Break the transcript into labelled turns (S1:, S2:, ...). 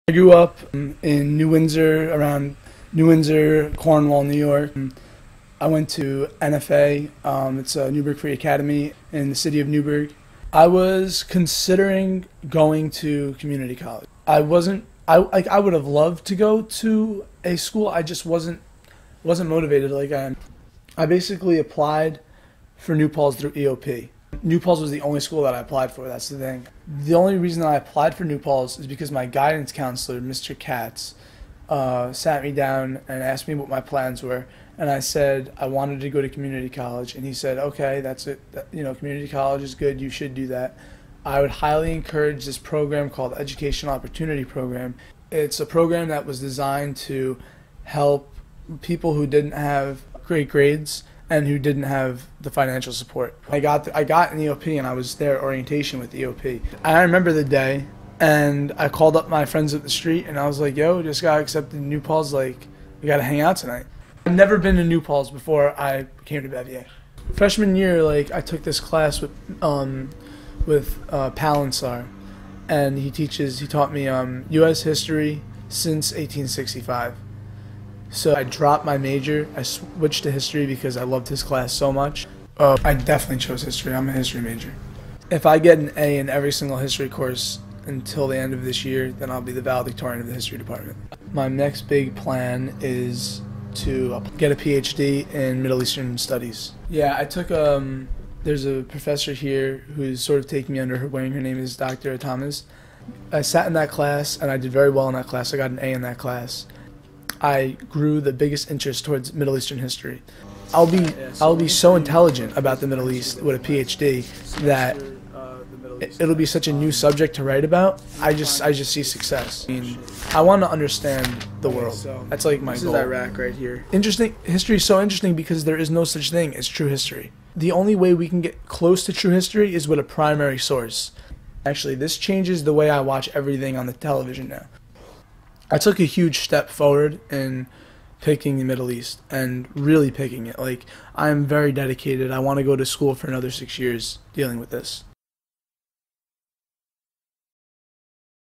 S1: I grew up in New Windsor, around New Windsor, Cornwall, New York. I went to NFA, it's a Newburgh Free Academy in the city of Newburgh. I was considering going to community college. I would have loved to go to a school. I just wasn't motivated like I am. I basically applied for New Paltz through EOP. New Paltz was the only school that I applied for, that's the thing. The only reason that I applied for New Paltz is because my guidance counselor, Mr. Katz, sat me down and asked me what my plans were. And I said I wanted to go to community college. And he said, okay, that's it. Community college is good. You should do that. I would highly encourage this program called Educational Opportunity Program. It's a program that was designed to help people who didn't have great grades and who didn't have the financial support. I got an EOP and I was there at orientation with EOP. I remember the day, and I called up my friends up the street and I was like, yo, just got accepted in New Paltz, like, we gotta hang out tonight. I've never been to New Paltz before I came to Bevier. Freshman year, I took this class with Paltz, and he taught me U.S. history since 1865. So I dropped my major. I switched to history because I loved his class so much. I definitely chose history. I'm a history major. If I get an A in every single history course until the end of this year, then I'll be the valedictorian of the history department. My next big plan is to get a PhD in Middle Eastern Studies. Yeah, I took there's a professor here who's sort of taking me under her wing. Her name is Dr. Thomas. I sat in that class and I did very well in that class. I got an A in that class. I grew the biggest interest towards Middle Eastern history. I'll be so intelligent about the Middle East with a PhD that it'll be such a new subject to write about. I just see success. I mean, I want to understand the world. That's like my goal.
S2: This is Iraq right here.
S1: Interesting. History is so interesting because there is no such thing as true history. The only way we can get close to true history is with a primary source. Actually, this changes the way I watch everything on the television now. I took a huge step forward in picking the Middle East and really picking it. I'm very dedicated. I want to go to school for another 6 years dealing with this.